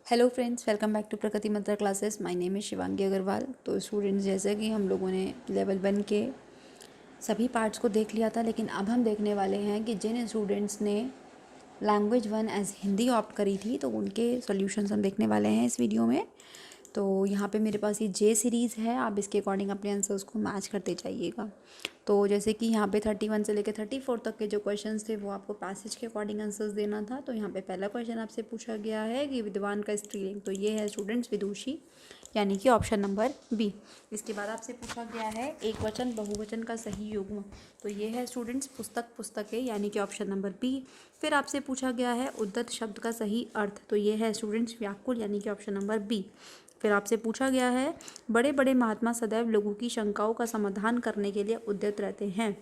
Hello friends, welcome back to Pragati Mantra classes. My name है शिवांगी अग्रवाल। तो students, जैसे कि हम लोगों ने लेवल 1 के सभी पार्ट्स को देख लिया था, लेकिन अब हम देखने वाले हैं कि जिन स्टूडेंट्स ने लैंग्वेज 1 एज हिंदी ऑप्ट करी थी तो उनके सॉल्यूशंस हम देखने वाले हैं इस वीडियो में। तो यहाँ पे मेरे पास ये जे सीरीज़ है, आप इसके अकॉर्डिंग अपने आंसर्स को मैच करते जाइएगा। तो जैसे कि यहाँ पे 31 से लेकर 34 तक के जो क्वेश्चंस थे वो आपको पैसेज के अकॉर्डिंग आंसर्स देना था। तो यहाँ पे पहला क्वेश्चन आपसे पूछा गया है कि विद्वान का स्त्रीलिंग, तो ये है स्टूडेंट्स विदुषी, यानी कि ऑप्शन नंबर बी। इसके बाद आपसे पूछा गया है एक वचन बहुवचन का सही युग्म, तो ये है स्टूडेंट्स पुस्तक पुस्तकें, यानी कि ऑप्शन नंबर बी। फिर आपसे पूछा गया है उद्दत शब्द का सही अर्थ, तो ये है स्टूडेंट्स व्याकुल, यानी कि ऑप्शन नंबर बी। फिर आपसे पूछा गया है बड़े बड़े महात्मा सदैव लोगों की शंकाओं का समाधान करने के लिए उद्यत रहते हैं,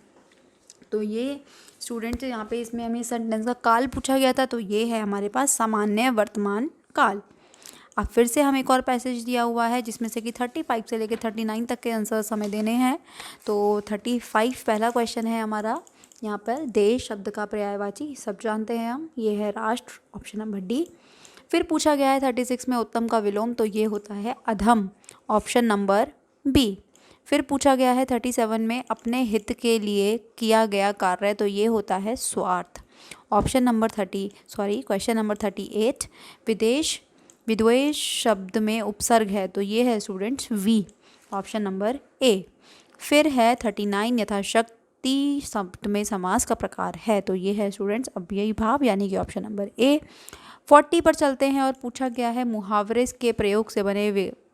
तो ये स्टूडेंट यहाँ पे इसमें हमें सेंटेंस का काल पूछा गया था, तो ये है हमारे पास सामान्य वर्तमान काल। अब फिर से हमें एक और पैसेज दिया हुआ है जिसमें से कि 35 से लेकर 39 तक के आंसर्स हमें देने हैं। तो 35 पहला क्वेश्चन है हमारा। यहाँ पर देश शब्द का पर्यायवाची सब जानते हैं हम, ये है राष्ट्र, ऑप्शन नंबर डी। फिर पूछा गया है 36 में उत्तम का विलोम, तो ये होता है अधम, ऑप्शन नंबर बी। फिर पूछा गया है 37 में अपने हित के लिए किया गया कार्य, तो ये होता है स्वार्थ, क्वेश्चन नंबर 38। विदेश विद्वेष शब्द में उपसर्ग है, तो ये है students B, option number A. फिर है 39 यथाशक्ति शब्द में समास का प्रकार है, तो ये है स्टूडेंट्स अव्ययी भाव, यानी कि ऑप्शन नंबर ए। 40 पर चलते हैं और पूछा गया है मुहावरे के प्रयोग से बने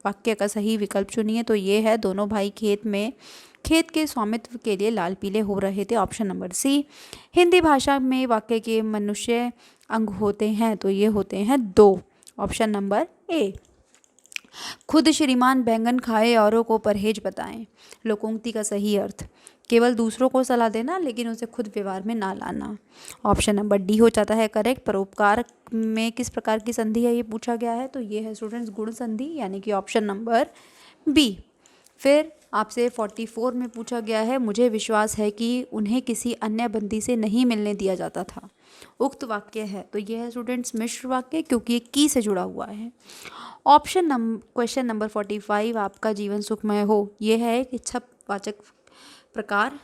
वाक्य का सही विकल्प चुनिए, तो ये है दोनों भाई खेत के स्वामित्व के लिए लाल पीले हो रहे थे, ऑप्शन नंबर सी। हिंदी भाषा में वाक्य के मनुष्य अंग होते हैं, तो ये होते हैं दो, ऑप्शन नंबर ए। खुद श्रीमान बैंगन खाए औरों को परहेज बताएं, लोकोक्ति का सही अर्थ केवल दूसरों को सलाह देना लेकिन उसे खुद व्यवहार में ना लाना, ऑप्शन नंबर डी हो जाता है करेक्ट। परोपकार में किस प्रकार की संधि है ये पूछा गया है, तो ये है स्टूडेंट्स गुण संधि, यानी कि ऑप्शन नंबर बी। फिर आपसे 44 में पूछा गया है मुझे विश्वास है कि उन्हें किसी अन्य बंदी से नहीं मिलने दिया जाता था, उक्त वाक्य है, तो ये है स्टूडेंट्स मिश्र वाक्य, क्योंकि ये की से जुड़ा हुआ है। क्वेश्चन नंबर 45 आपका जीवन सुखमय हो, ये है एक इच्छावाचक प्रकार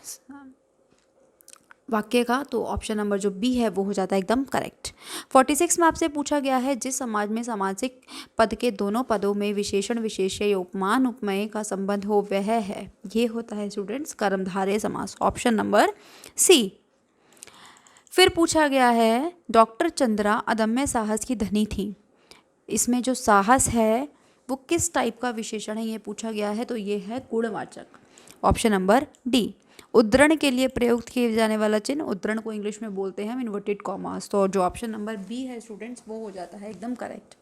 वाक्य का, तो ऑप्शन नंबर जो बी है वो हो जाता है एकदम करेक्ट। 46 में आपसे पूछा गया है जिस समाज में सामाजिक पद के दोनों पदों में विशेषण विशेष्य उपमान उपमेय का संबंध हो वह है, ये होता है स्टूडेंट्स कर्मधारय समास, ऑप्शन नंबर सी। फिर पूछा गया है डॉक्टर चंद्रा अदम्य साहस की धनी थी, इसमें जो साहस है वो किस टाइप का विशेषण है ये पूछा गया है, तो ये है गुणवाचक, ऑप्शन नंबर डी। उद्धरण के लिए प्रयुक्त किए जाने वाला चिन्ह, उद्धरण को इंग्लिश में बोलते हैं हम इन्वर्टेड कॉमास, तो जो ऑप्शन नंबर बी है स्टूडेंट्स वो हो जाता है एकदम करेक्ट।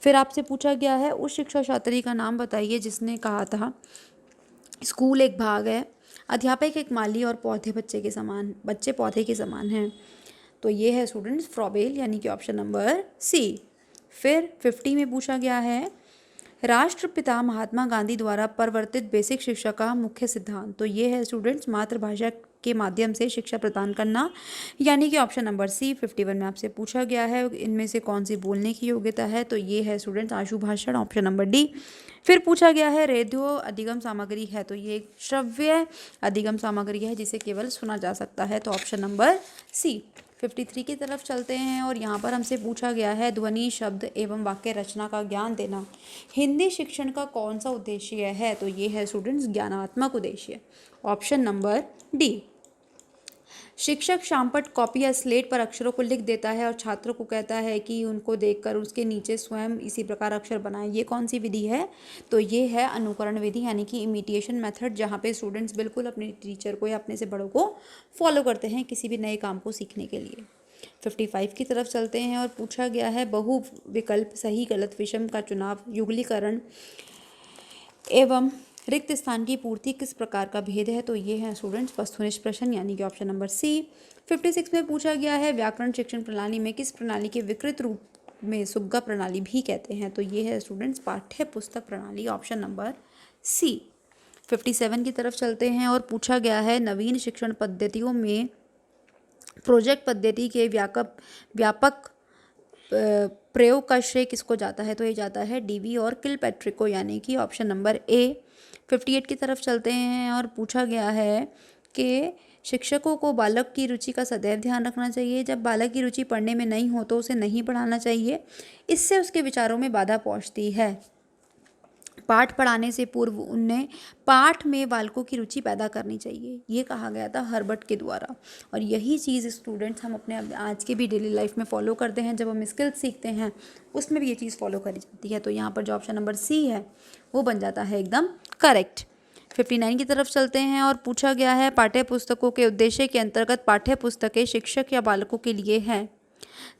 फिर आपसे पूछा गया है उस शिक्षा शास्त्री का नाम बताइए जिसने कहा था स्कूल एक भाग है, अध्यापक एक माली और बच्चे पौधे के समान हैं, तो ये है स्टूडेंट्स फ्रॉबेल, यानी कि ऑप्शन नंबर सी। फिर 50 में पूछा गया है राष्ट्रपिता महात्मा गांधी द्वारा प्रवर्तित बेसिक शिक्षा का मुख्य सिद्धांत, तो ये है स्टूडेंट्स मातृभाषा के माध्यम से शिक्षा प्रदान करना, यानी कि ऑप्शन नंबर सी। 51 में आपसे पूछा गया है इनमें से कौन सी बोलने की योग्यता है, तो ये है स्टूडेंट्स आशु भाषण, ऑप्शन नंबर डी। फिर पूछा गया है रेडियो अधिगम सामग्री है, तो ये एक श्रव्य अधिगम सामग्री है जिसे केवल सुना जा सकता है, तो ऑप्शन नंबर सी। 53 की तरफ चलते हैं और यहाँ पर हमसे पूछा गया है ध्वनि शब्द एवं वाक्य रचना का ज्ञान देना हिंदी शिक्षण का कौन सा उद्देश्य है, तो ये है स्टूडेंट्स ज्ञानात्मक उद्देश्य, ऑप्शन नंबर डी। शिक्षक शामपट कॉपी या स्लेट पर अक्षरों को लिख देता है और छात्रों को कहता है कि उनको देखकर उसके नीचे स्वयं इसी प्रकार अक्षर बनाएं, ये कौन सी विधि है, तो ये है अनुकरण विधि, यानी कि इमिटेशन मेथड, जहाँ पे स्टूडेंट्स बिल्कुल अपने टीचर को या अपने से बड़ों को फॉलो करते हैं किसी भी नए काम को सीखने के लिए। 55 की तरफ चलते हैं और पूछा गया है बहु विकल्प सही गलत विषम का चुनाव युगलीकरण एवं रिक्त स्थान की पूर्ति किस प्रकार का भेद है, तो ये है स्टूडेंट्स वस्तुनिष्ठ प्रश्न, यानी कि ऑप्शन नंबर सी। 56 में पूछा गया है व्याकरण शिक्षण प्रणाली में किस प्रणाली के विकृत रूप में सुग्गा प्रणाली भी कहते हैं, तो ये है स्टूडेंट्स पाठ्य पुस्तक प्रणाली, ऑप्शन नंबर सी। 57 की तरफ चलते हैं और पूछा गया है नवीन शिक्षण पद्धतियों में प्रोजेक्ट पद्धति के व्यापक प्रयोग का श्रेय किसको जाता है, तो ये जाता है डीवी और किलपैट्रिक को, यानी कि ऑप्शन नंबर ए। 58 की तरफ चलते हैं और पूछा गया है कि शिक्षकों को बालक की रुचि का सदैव ध्यान रखना चाहिए। जब बालक की रुचि पढ़ने में नहीं हो तो उसे नहीं पढ़ाना चाहिए, इससे उसके विचारों में बाधा पहुंचती है। पाठ पढ़ाने से पूर्व उन्हें पाठ में बालकों की रुचि पैदा करनी चाहिए, ये कहा गया था हर्बर्ट के द्वारा। और यही चीज़ स्टूडेंट्स हम अपने आज के भी डेली लाइफ में फॉलो करते हैं। जब हम स्किल्स सीखते हैं उसमें भी ये चीज़ फॉलो करी जाती है। तो यहाँ पर जो ऑप्शन नंबर सी है वो बन जाता है एकदम करेक्ट। 59 की तरफ चलते हैं और पूछा गया है पाठ्य पुस्तकों के उद्देश्य के अंतर्गत पाठ्य पुस्तकें शिक्षक या बालकों के लिए हैं,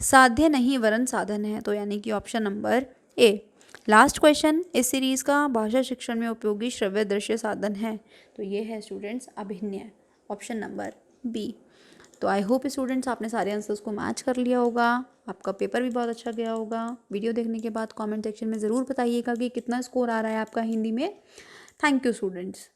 साध्य नहीं वरन साधन है, तो यानी कि ऑप्शन नंबर ए। लास्ट क्वेश्चन इस सीरीज़ का, भाषा शिक्षण में उपयोगी श्रव्य दृश्य साधन है, तो ये है स्टूडेंट्स अभिनय, ऑप्शन नंबर बी। तो आई होप स्टूडेंट्स आपने सारे आंसर्स को मैच कर लिया होगा, आपका पेपर भी बहुत अच्छा गया होगा। वीडियो देखने के बाद कमेंट सेक्शन में ज़रूर बताइएगा कि कितना स्कोर आ रहा है आपका हिंदी में। Thank you students.